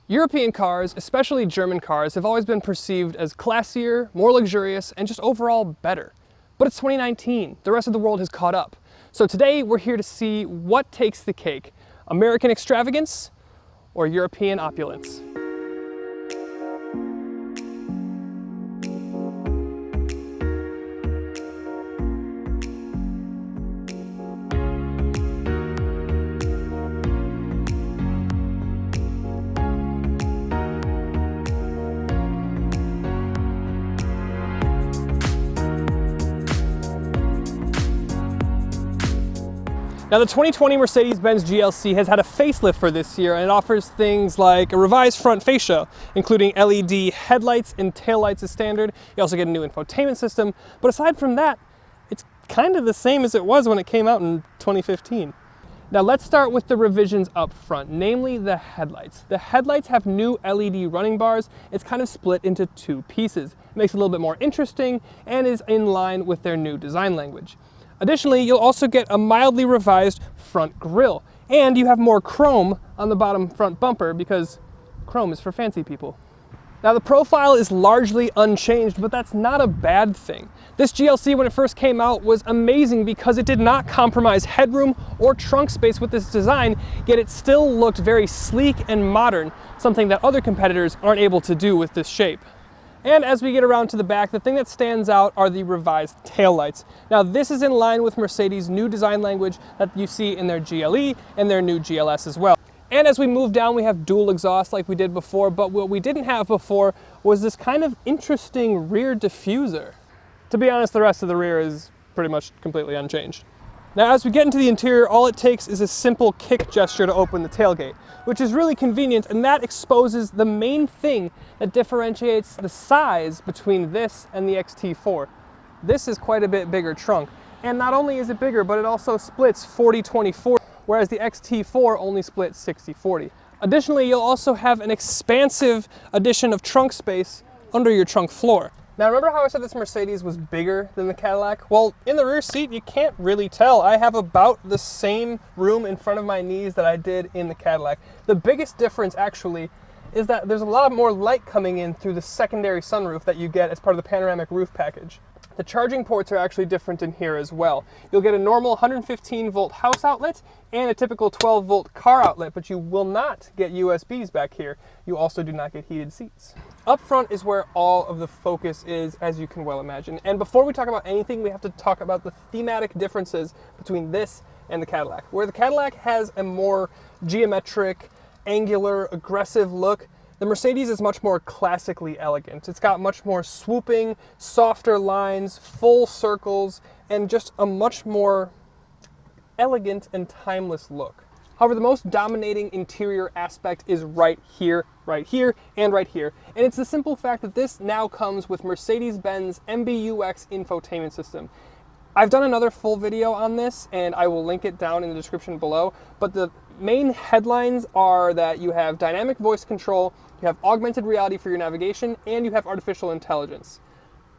European cars, especially German cars, have always been perceived as classier, more luxurious, and just overall better. But it's 2019. The rest of the world has caught up. So today we're here to see what takes the cake: American extravagance or European opulence. Now, the 2020 Mercedes-Benz GLC has had a facelift for this year, and it offers things like a revised front fascia, including LED headlights and taillights as standard. You also get a new infotainment system, but aside from that, it's kind of the same as it was when it came out in 2015. Now let's start with the revisions up front, namely the headlights. The headlights have new LED running bars. It's kind of split into two pieces. It makes it a little bit more interesting and is in line with their new design language. Additionally, you'll also get a mildly revised front grille, and you have more chrome on the bottom front bumper because chrome is for fancy people. Now, the profile is largely unchanged, but that's not a bad thing. This GLC, when it first came out, was amazing because it did not compromise headroom or trunk space with this design, yet it still looked very sleek and modern, something that other competitors aren't able to do with this shape. And as we get around to the back, the thing that stands out are the revised taillights. Now, this is in line with Mercedes' new design language that you see in their GLE and their new GLS as well. And as we move down, we have dual exhaust like we did before, but what we didn't have before was this kind of interesting rear diffuser. To be honest, the rest of the rear is pretty much completely unchanged. Now, as we get into the interior, all it takes is a simple kick gesture to open the tailgate, which is really convenient, and that exposes the main thing that differentiates the size between this and the XT4. This is quite a bit bigger trunk, and not only is it bigger, but it also splits 40-20-40, whereas the XT4 only splits 60-40. Additionally, you'll also have an expansive addition of trunk space under your trunk floor. Now, remember how I said this Mercedes was bigger than the Cadillac? Well, in the rear seat, you can't really tell. I have about the same room in front of my knees that I did in the Cadillac. The biggest difference, actually, is that there's a lot more light coming in through the secondary sunroof that you get as part of the panoramic roof package. The charging ports are actually different in here as well. You'll get a normal 115 volt house outlet and a typical 12 volt car outlet, but you will not get USBs back here. You also do not get heated seats. Up front is where all of the focus is, as you can well imagine. And before we talk about anything, we have to talk about the thematic differences between this and the Cadillac. Where the Cadillac has a more geometric, angular, aggressive look, the Mercedes is much more classically elegant. It's got much more swooping, softer lines, full circles, and just a much more elegant and timeless look. However, the most dominating interior aspect is right here, and right here. And it's the simple fact that this now comes with Mercedes-Benz MBUX infotainment system. I've done another full video on this, and I will link it down in the description below, but the main headlines are that you have dynamic voice control, you have augmented reality for your navigation, and you have artificial intelligence.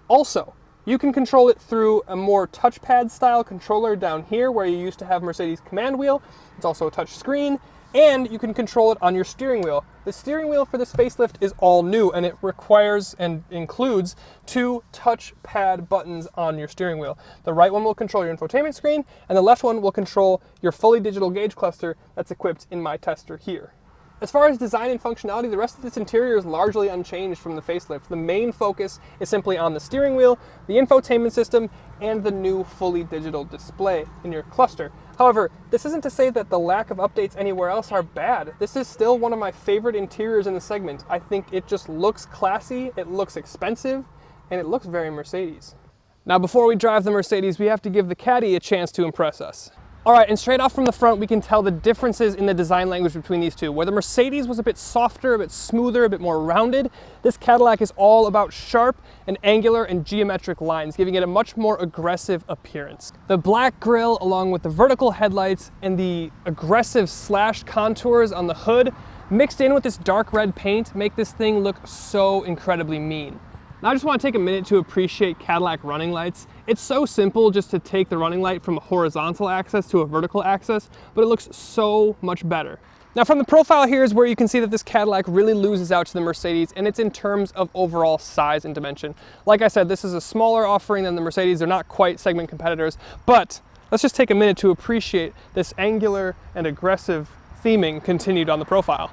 Also, you can control it through a more touchpad style controller down here where you used to have Mercedes command wheel. It's also a touch screen, and you can control it on your steering wheel. The steering wheel for this facelift is all new, and it requires and includes two touchpad buttons on your steering wheel. The right one will control your infotainment screen, and the left one will control your fully digital gauge cluster that's equipped in my tester here. As far as design and functionality, the rest of this interior is largely unchanged from the facelift. The main focus is simply on the steering wheel, the infotainment system, and the new fully digital display in your cluster. However, this isn't to say that the lack of updates anywhere else are bad. This is still one of my favorite interiors in the segment. I think it just looks classy, it looks expensive, and it looks very Mercedes. Now, before we drive the Mercedes, we have to give the Caddy a chance to impress us. All right, and straight off from the front, we can tell the differences in the design language between these two. Where the Mercedes was a bit softer, a bit smoother, a bit more rounded, this Cadillac is all about sharp and angular and geometric lines, giving it a much more aggressive appearance. The black grille, along with the vertical headlights and the aggressive slashed contours on the hood, mixed in with this dark red paint, make this thing look so incredibly mean. Now I just want to take a minute to appreciate Cadillac running lights. It's so simple just to take the running light from a horizontal axis to a vertical axis, but it looks so much better. Now from the profile here is where you can see that this Cadillac really loses out to the Mercedes, and it's in terms of overall size and dimension. Like I said, this is a smaller offering than the Mercedes. They're not quite segment competitors, but let's just take a minute to appreciate this angular and aggressive theming continued on the profile.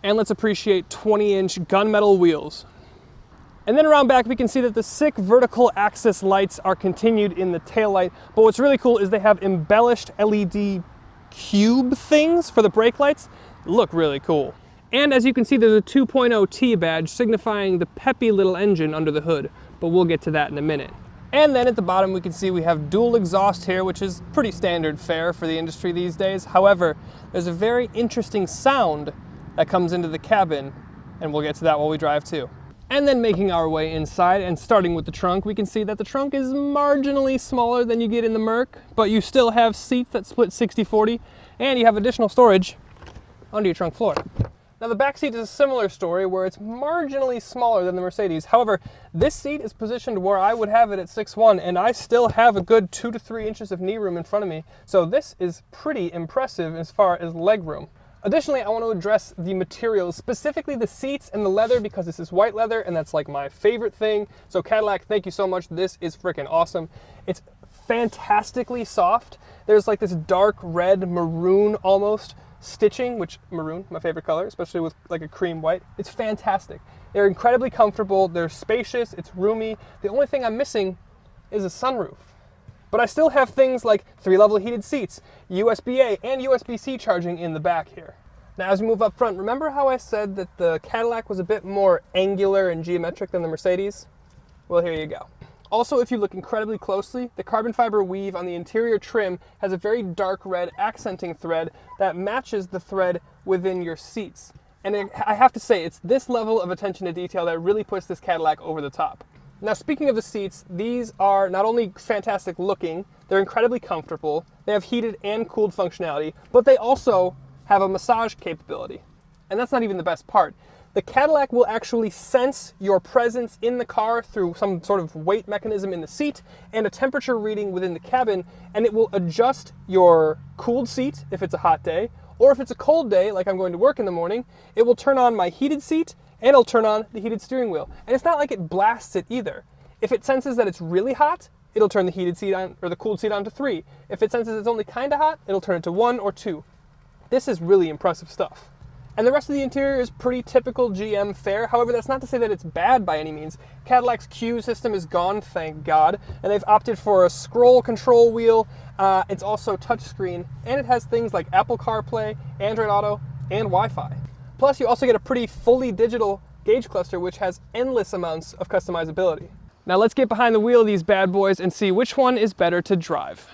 And let's appreciate 20-inch gunmetal wheels. And then around back, we can see that the sick vertical axis lights are continued in the taillight. But what's really cool is they have embellished LED cube things for the brake lights. Look really cool. And as you can see, there's a 2.0 T badge signifying the peppy little engine under the hood, but we'll get to that in a minute. And then at the bottom, we can see we have dual exhaust here, which is pretty standard fare for the industry these days. However, there's a very interesting sound that comes into the cabin, and we'll get to that while we drive too. And then making our way inside and starting with the trunk, we can see that the trunk is marginally smaller than you get in the Merc, but you still have seats that split 60-40, and you have additional storage under your trunk floor. Now the back seat is a similar story where it's marginally smaller than the Mercedes. However, this seat is positioned where I would have it at 6'1", and I still have a good 2 to 3 inches of knee room in front of me. So this is pretty impressive as far as leg room. Additionally, I want to address the materials, specifically the seats and the leather, because this is white leather and that's like my favorite thing. So Cadillac, thank you so much. This is freaking awesome. It's fantastically soft. There's like this dark red maroon almost stitching, which maroon, my favorite color, especially with like a cream white. It's fantastic. They're incredibly comfortable. They're spacious. It's roomy. The only thing I'm missing is a sunroof. But I still have things like 3-level heated seats, USB-A and USB-C charging in the back here. Now as we move up front, remember how I said that the Cadillac was a bit more angular and geometric than the Mercedes? Well, here you go. Also, if you look incredibly closely, the carbon fiber weave on the interior trim has a very dark red accenting thread that matches the thread within your seats. And I have to say, it's this level of attention to detail that really puts this Cadillac over the top. Now speaking of the seats, these are not only fantastic looking, they're incredibly comfortable, they have heated and cooled functionality, but they also have a massage capability. And that's not even the best part. The Cadillac will actually sense your presence in the car through some sort of weight mechanism in the seat and a temperature reading within the cabin, and it will adjust your cooled seat if it's a hot day, or if it's a cold day, like I'm going to work in the morning, it will turn on my heated seat and it'll turn on the heated steering wheel. And it's not like it blasts it either. If it senses that it's really hot, it'll turn the heated seat on, or the cooled seat on to 3. If it senses it's only kind of hot, it'll turn it to 1 or 2. This is really impressive stuff. And the rest of the interior is pretty typical GM fare. However, that's not to say that it's bad by any means. Cadillac's Q system is gone, thank God, and they've opted for a scroll control wheel. It's also touchscreen, and it has things like Apple CarPlay, Android Auto, and Wi-Fi. Plus, you also get a pretty fully digital gauge cluster, which has endless amounts of customizability. Now let's get behind the wheel of these bad boys and see which one is better to drive.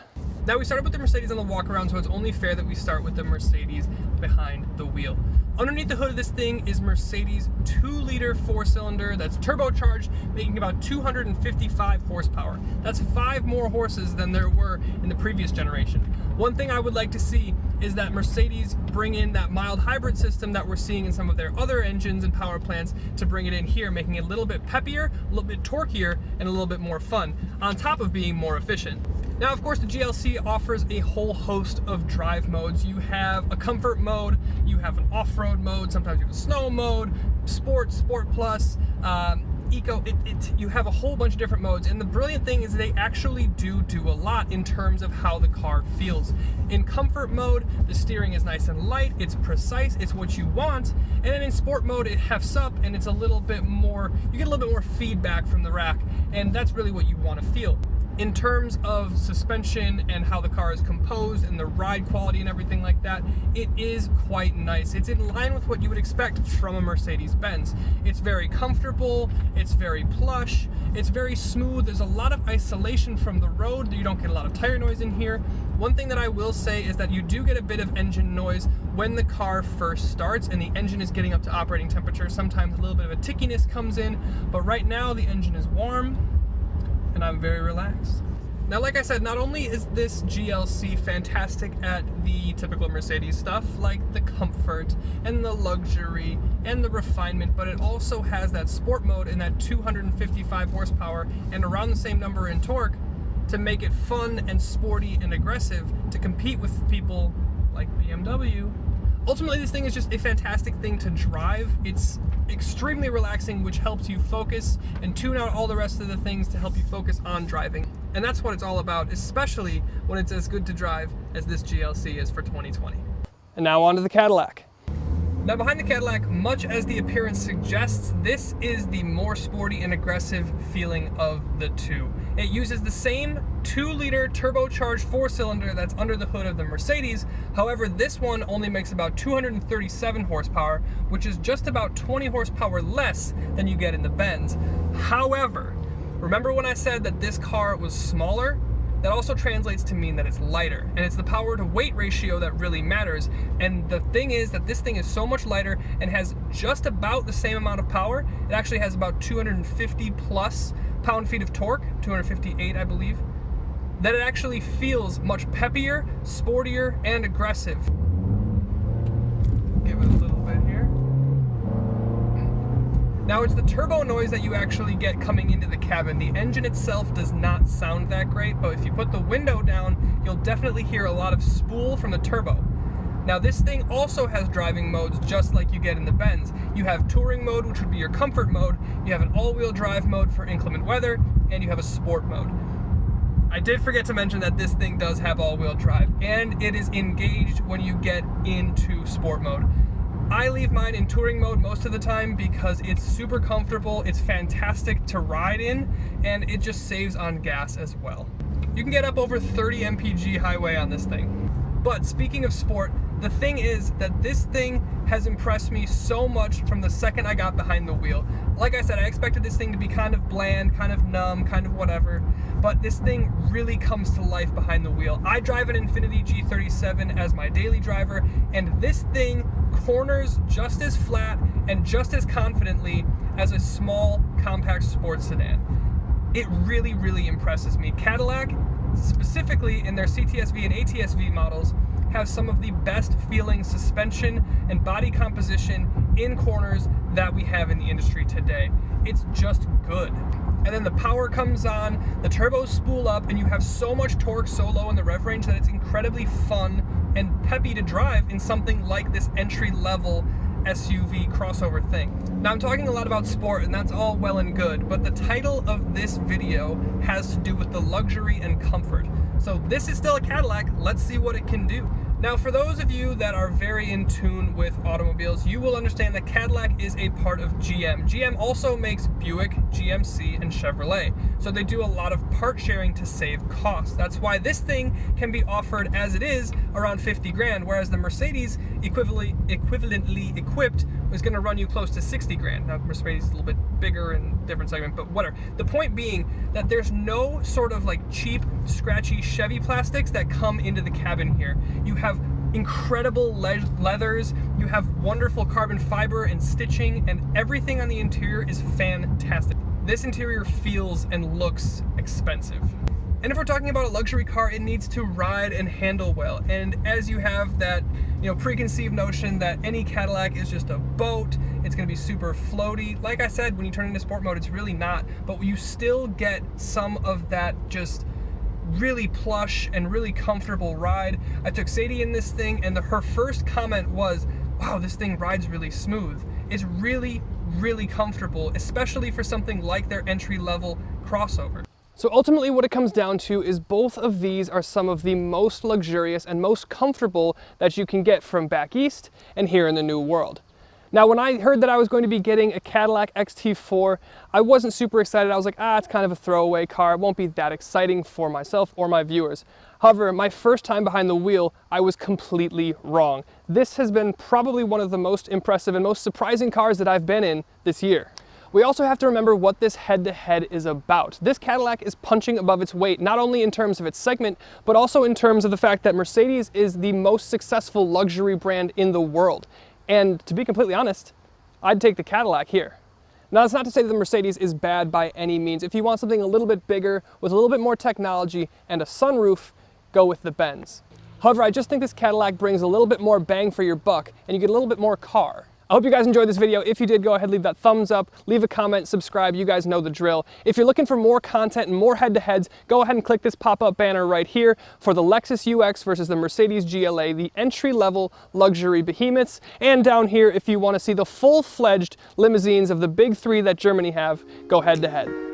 Now we started with the Mercedes on the walk around, so it's only fair that we start with the Mercedes behind the wheel. Underneath the hood of this thing is Mercedes 2-liter 4-cylinder that's turbocharged, making about 255 horsepower. That's 5 more horses than there were in the previous generation. One thing I would like to see is that Mercedes bring in that mild hybrid system that we're seeing in some of their other engines and power plants to bring it in here, making it a little bit peppier, a little bit torquier, and a little bit more fun, on top of being more efficient. Now, of course, the GLC offers a whole host of drive modes. You have a comfort mode, you have an off-road mode, sometimes you have a snow mode, sport, sport plus, eco, you have a whole bunch of different modes. And the brilliant thing is they actually do a lot in terms of how the car feels. In comfort mode, the steering is nice and light, it's precise, it's what you want. And then in sport mode, it hefts up and it's a little bit more, you get a little bit more feedback from the rack, and that's really what you want to feel. In terms of suspension and how the car is composed and the ride quality and everything like that, it is quite nice. It's in line with what you would expect from a Mercedes-Benz. It's very comfortable, it's very plush, it's very smooth. There's a lot of isolation from the road. You don't get a lot of tire noise in here. One thing that I will say is that you do get a bit of engine noise when the car first starts and the engine is getting up to operating temperature. Sometimes a little bit of a tickiness comes in, but right now the engine is warm and I'm very relaxed. Now, like I said, not only is this GLC fantastic at the typical Mercedes stuff, like the comfort and the luxury and the refinement, but it also has that sport mode and that 255 horsepower and around the same number in torque to make it fun and sporty and aggressive to compete with people like BMW, Ultimately, this thing is just a fantastic thing to drive. It's extremely relaxing, which helps you focus and tune out all the rest of the things to help you focus on driving. And that's what it's all about, especially when it's as good to drive as this GLC is for 2020. And now on to the Cadillac. Now behind the Cadillac, much as the appearance suggests, this is the more sporty and aggressive feeling of the two. It uses the same 2-liter turbocharged 4-cylinder that's under the hood of the Mercedes. However, this one only makes about 237 horsepower, which is just about 20 horsepower less than you get in the Benz. However, remember when I said that this car was smaller? That also translates to mean that it's lighter, and it's the power to weight ratio that really matters. And the thing is that this thing is so much lighter and has just about the same amount of power. It actually has about 250 plus pound-feet of torque, 258 I believe, that it actually feels much peppier, sportier, and aggressive. Give it a little bit here. Now it's the turbo noise that you actually get coming into the cabin. The engine itself does not sound that great, but if you put the window down, you'll definitely hear a lot of spool from the turbo. Now this thing also has driving modes just like you get in the Benz. You have touring mode, which would be your comfort mode, you have an all-wheel drive mode for inclement weather, and you have a sport mode. I did forget to mention that this thing does have all-wheel drive, and it is engaged when you get into sport mode. I leave mine in touring mode most of the time because it's super comfortable, it's fantastic to ride in, and it just saves on gas as well. You can get up over 30 mpg highway on this thing. But speaking of sport, the thing is that this thing has impressed me so much from the second I got behind the wheel. Like I said, I expected this thing to be kind of bland, kind of numb, kind of whatever, but this thing really comes to life behind the wheel. I drive an Infiniti G37 as my daily driver, and this thing corners just as flat and just as confidently as a small, compact sports sedan. It really, really impresses me. Cadillac, specifically in their CTSV and ATSV models, have some of the best feeling suspension and body composition in corners that we have in the industry today. It's just good. And then the power comes on, the turbos spool up, and you have so much torque so low in the rev range that it's incredibly fun and peppy to drive in something like this entry-level SUV crossover thing. Now I'm talking a lot about sport, and that's all well and good, but the title of this video has to do with the luxury and comfort. So this is still a Cadillac, let's see what it can do. Now for those of you that are very in tune with automobiles, you will understand that Cadillac is a part of GM. GM also makes Buick, GMC, and Chevrolet. So they do a lot of part sharing to save costs. That's why this thing can be offered as it is around 50 grand, whereas the Mercedes equivalently equipped is gonna run you close to 60 grand. Now Mercedes is a little bit bigger and different segment, but whatever. The point being that there's no sort of like cheap, scratchy Chevy plastics that come into the cabin here. You have incredible leathers, you have wonderful carbon fiber and stitching, and everything on the interior is fantastic. This interior feels and looks expensive. And if we're talking about a luxury car, it needs to ride and handle well. And as you have that, preconceived notion that any Cadillac is just a boat, it's gonna be super floaty. Like I said, when you turn into sport mode, it's really not, but you still get some of that just really plush and really comfortable ride. I took Sadie in this thing, and her first comment was, wow, this thing rides really smooth. It's really, really comfortable, especially for something like their entry-level crossover. So ultimately what it comes down to is both of these are some of the most luxurious and most comfortable that you can get from back east and here in the New World. Now, when I heard that I was going to be getting a Cadillac XT4, I wasn't super excited. I was like, it's kind of a throwaway car. It won't be that exciting for myself or my viewers. However, my first time behind the wheel, I was completely wrong. This has been probably one of the most impressive and most surprising cars that I've been in this year. We also have to remember what this head-to-head is about. This Cadillac is punching above its weight, not only in terms of its segment, but also in terms of the fact that Mercedes is the most successful luxury brand in the world. And to be completely honest, I'd take the Cadillac here. Now, that's not to say that the Mercedes is bad by any means. If you want something a little bit bigger, with a little bit more technology and a sunroof, go with the Benz. However, I just think this Cadillac brings a little bit more bang for your buck, and you get a little bit more car. hope you guys enjoyed this video. If you did, go ahead, leave that thumbs up, leave a comment, subscribe. You guys know the drill. If you're looking for more content and more head-to-heads, go ahead and click this pop-up banner right here for the Lexus UX versus the Mercedes GLA, the entry-level luxury behemoths. And down here, if you want to see the full-fledged limousines of the big three that Germany have, go head-to-head.